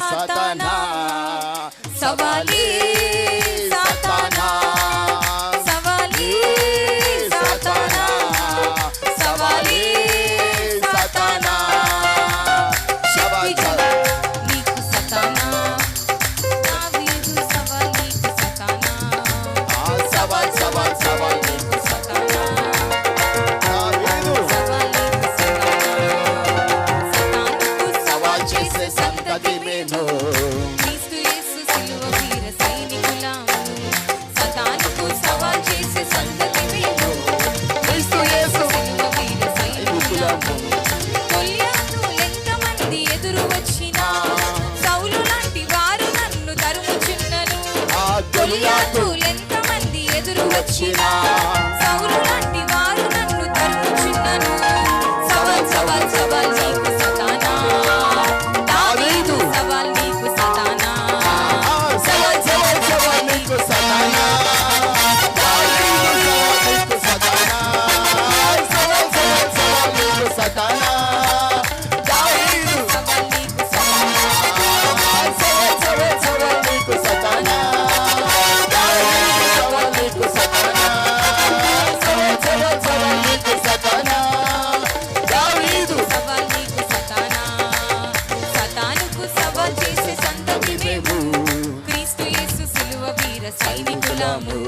సాతానా సవాలే సాతానా సవాలే సాతానా సవాలే సాతానా శక్తి నీకు సాతానా దావీదు సవాల్ నీకు సాతానా సవాల్ సవాల్ సవాల్ నీకు సాతానా దావీదు సవాల్ నీకు సాతానా సాతానుకు సవాల్ చేసే సంతతి మేము క్రీస్తు యేసు సిలువ వీర సైనికులము సాతానుకు సవాల్ చేసే సంతతి మేము క్రీస్తు యేసు సిలువ వీర సైనికులము గొల్యాతులెంతమంది ఎదురు వచ్చినా సౌలు లాంటి వారు నన్ను తరుముచున్నను గొల్యాతులెంతమంది ఎదురు వచ్చినా సౌలు లాంటి వారు నన్ను తరుముచున్నను సవాల్ సవాల్ సవాల్ నీకు సాతానా దావీదు సవాల్ నీకు సాతానా సవాల్ సవాల్ సవాల్ నీకు సాతానా దావీదు సవాల్ నీకు సాతానా సవాల్ సవాల్ సవాల్ నీకు సాతానా దావీదు సవాల్ నీకు సాతానా సవాల్ సవాల్ సవాల్ నీకు సాతానా దావీదు సవాల్ నీకు సాతానా సవాల్ సవాల్ సవాల్ నీకు సాతానా దావీదు సవాల్ నీకు సాతానా సాతానుకు సవాల్ చేసే సంతతి మేము క్రీస్తు యేసు సిలువ వీర సైనికులము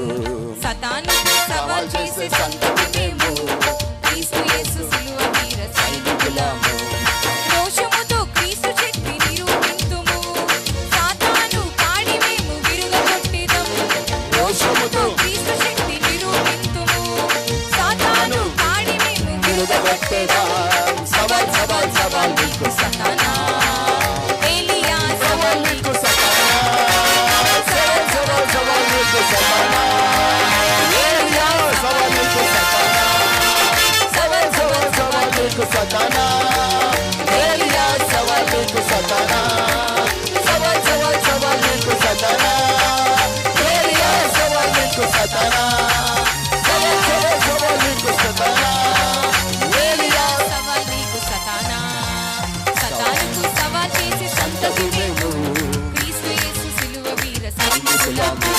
సాతానుకు సవాల్ చేసే సంతతి మేము క్రీస్తు యేసు సిలువ వీర సైనికులము రోషముతో క్రీస్తు శక్తి నిరూపింతుము సాతాను కాడి మేము విరుగగొట్టెదము రోషముతో క్రీస్తు శక్తి నిరూపింతుము సాతాను కాడి మేము విరుగగొట్టెదము సవాల్ సవాల్ సవాల్ నీకు సాతానా ఏలియా సవాల్ నీకు సాతానా సవాల్ సవాల్ సవాల్ నీకు సాతానా ఏలియా సవాల్ నీకు సాతానా సవాల్ సవాల్ సవాల్ నీకు సాతానా ఏలియా సవాల్ నీకు సాతానా సవాల్ సవాల్ సవాల్ నీకు సాతానా ఏలియా సవాల్ నీకు సాతానా సవాల్ సవాల్ సవాల్ నీకు సాతానా ఏలియా సవాల్ నీకు సాతానా సాతానుకు సవాల్ చేసే సంతతి మేము క్రీస్తు యేసు సిలువ వీర సైనికులము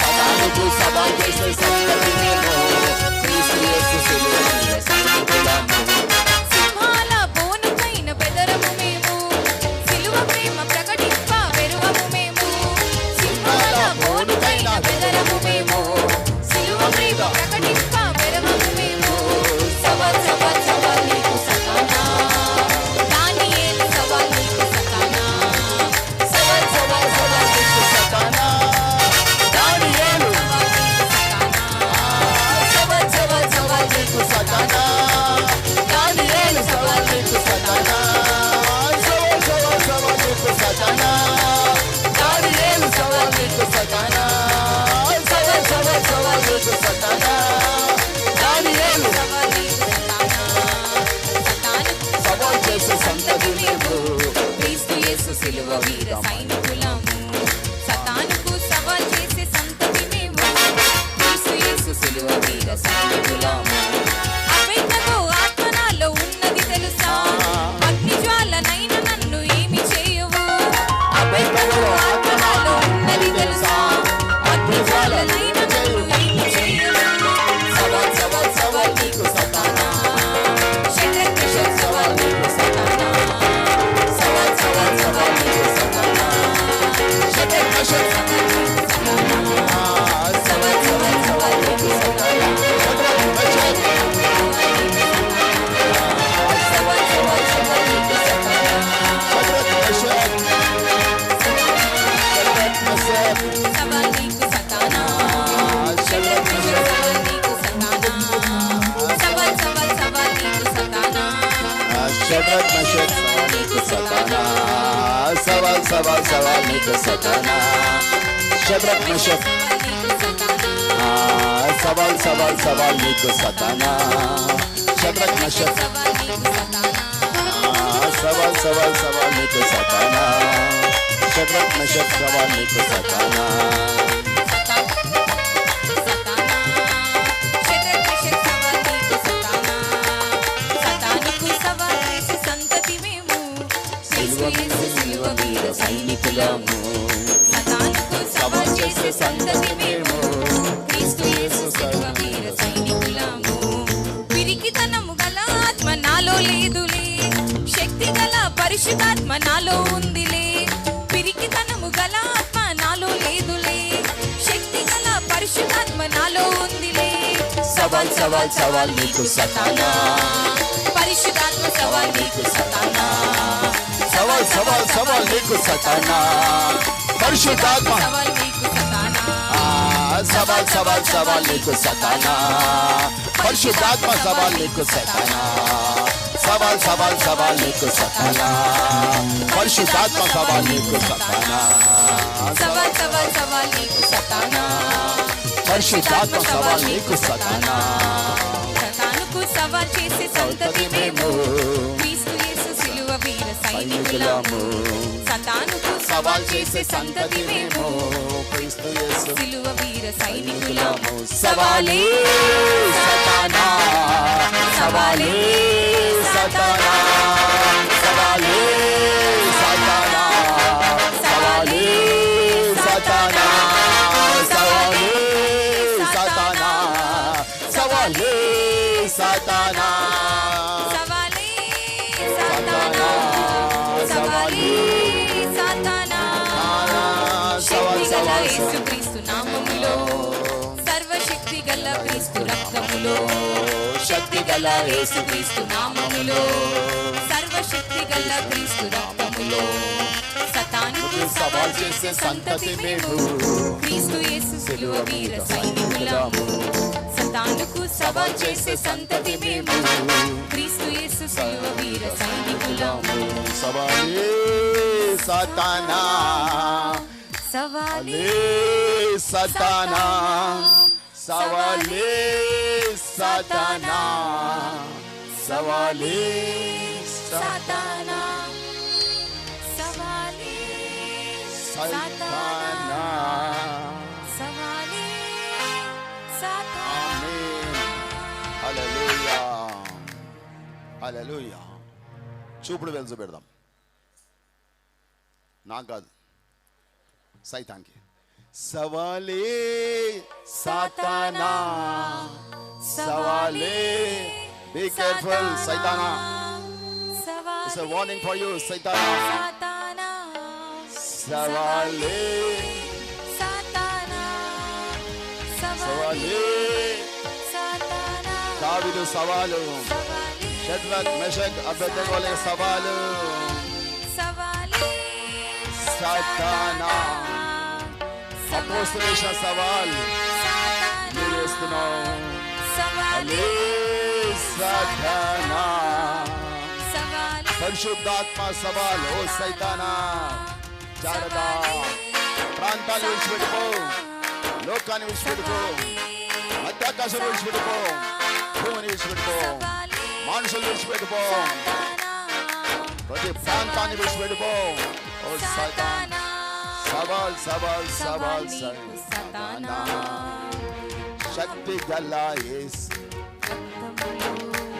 సాతానుకు సవాల్ చేసే సంతతి మేము క్రీస్తు యేసు సిలువ వీర సైనికులము సింహాల బోనుకైన బెదరము మేము సిలువ ప్రేమ ప్రకటింప వెరువము మేము సింహాల బోనుకైన బెదరము మేము సిలువ ప్రేమ ప్రకటింప వెరువము మేము సవాల్ సవాల్ సవాల్ నీకు సాతానా దానియేలు సవాల్ నీకు సాతానా సవాల్ సవాల్ సవాల్ నీకు సాతానా దానియేలు సవాల్ నీకు సాతానా సవాల్ సవాల్ సవాల్ నీకు సాతానా దానియేలు సవాల్ నీకు సాతానా సవాల్ సవాల్ సవాల్ నీకు సాతానా దానియేలు సవాల్ నీకు సాతానా సవాల్ సవాల్ సవాల్ నీకు సాతానా దానియేలు సవాల్ నీకు సాతానా సాతానుకు సవాల్ చేసే సంతతి మేము క్రీస్తు యేసు సిలువ వీర సైనికులము సాతానుకు సవాల్ చేసే సంతతి మేము క్రీస్తు యేసు సిలువ వీర సైనికులము అపేక్షతో ఆత్మ నాలో ఉన్నది తెలుసా అగ్ని జ్వాలనైన నన్ను ఏమి చేయవు అపేక్షతో ఆత్మ నాలో ఉన్నది తెలుసా అగ్ని జ్వాలనైన నన్ను ఏమి చేయవు సవాల్ సవాల్ సవాల్ నీకు సాతానా శత్రుక్ మెషక్ సవాల్ నీకు సాతానా సవాల్ సవాల్ సవాల్ నీకు సాతానా శత్రుక్ మెషక్ సవాల్ నీకు సాతానా సవాల్ సవాల్ సవాల్ నీకు సాతానా శత్రుక్ మెషక్ సవాల్ సవాల్ సవాల్ నీకు సాతానా శత్రుక్ మెషక్ సవాల్ నీకు సాతానా శత్రుక్ మెషక్ సవాల్ నీకు సాతానా సవాల్ సవాల్ సవాల్ నీకు సాతానా శత్రుక్ మెషక్ సవాల్ నీకు సాతానా సవాల్ సవాల్ సవాల్ నీకు సాతానా శత్రుక్ మెషక్ సవాల్ సవాల్ సవాల్ నీకు సాతానా శత్రుక్ మెషక్ సవాల్ సవాల్ సవాల్ నీకు సాతానా శత్రుక్ మెషక్ సవాల్ నీకు సాతానా సిలువ వీర సైనికులము. సతానుకు సవాల్ చేసే సంతతి మేము, క్రీస్తు యేసు సిలువ వీర సైనికులము. పిరికితనము గల ఆత్మ నాలో లేదులే, శక్తి గల పరిశుద్ధాత్మ నాలో ఉందిలే. పిరికితనము గల ఆత్మ నాలో లేదులే, శక్తి గల పరిశుద్ధాత్మ నాలో ఉందిలే. సవాల్ సవాల్ సవాల్ నీకు సతానా, పరిశుద్ధాత్మ సవాల్ నీకు సతానా. సవాల్ సవాల్ సవాల్ నీకు సతానా, పరిశుద్ధాత్మ సవాల్ నీకు సతానా. సవాల్ సవాల్ సవాల్ నీకు సతానా, పరిశుద్ధాత్మ సవాల్ నీకు సతానా. సవాల్ సవాల్ సవాల్ నీకు సతానా, పరిశుద్ధాత్మ సవాల్ నీకు సతానా. సవాల్ సవాల్ సవాల్ నీకు సతానా, పరిశుద్ధాత్మ సవాల్ నీకు సతానా. సతానుకు సవాల్ చేసే సంతతి మేము, క్రీస్తు యేసు సిలువ వీర సైనికులము. సతానుకు సవాల్ చేసే సంతతి మేము, క్రీస్తు యేసు సిలువ వీర సైనికులము. సవాలే సతానా, సవాలే సతానా, సవాలే సతానా, సవాలే సతానా, సవాలే సతానా, సవాలే సతానా, సవాలే సతానా, సవాలే సతానా. శక్తి గల యేసుక్రీస్తు నామములో, సర్వశక్తి గల క్రీస్తు రక్తములో. శక్తి గల యేసుక్రీస్తు నామములో, సర్వశక్తి గల క్రీస్తు రక్తములో. సతానుకు సవాల్ చేసే సంతతి మేము, క్రీస్తు యేసు సిలువ వీర సైనికులము. సతానుకు సవాల్ చేసే సంతతి మేము, క్రీస్తు యేసు సిలువ వీర సైనికులము. సవాలే సతానా, సవాలే సతానా, సవాలే సతానా, సవాలే సతానా, సవాలే సతానా. సవాలే సతానా. ఆమేన్. హల్లెలూయా, హల్లెలూయా. చూపుడు వెలుసు పెడదాం, నాకు కాదు సైతానికి. సవాలే సాతానా, సవాలే. Be careful, Saitana. It's a warning for you, Saitana. సతానా, సవాలే సతానా, సవాలే. సతానా, దావీదు సవాలు, సవాలే షడ్రక్ మెషక్ అబేద్నెగోల సవాలు. సవాలే సాతానా, అపోస్తలుల సవాల్ నువ్వు చేస్తున్నావు. సవాలే సాతానా, సవాలే పరిశుద్ధాత్మ సవాల్. ఓ సైతానా, జాగ్రత్త. ప్రాంతాన్ని విడిచిపెట్టుకో, లోకాన్ని విడిచిపెట్టుకో, మధ్యాకాశం విడిచిపెట్టుకో, భూమిని విడిచిపెట్టుకో, మనుషులు విడిచిపెట్టుకో, ప్రతి ప్రాంతాన్ని విడిచిపెట్టుకో. ఓ సైతాన్, సవాల్ సవాల్ సవాల్ సైతానా. శక్తి గల యేసు రక్తములో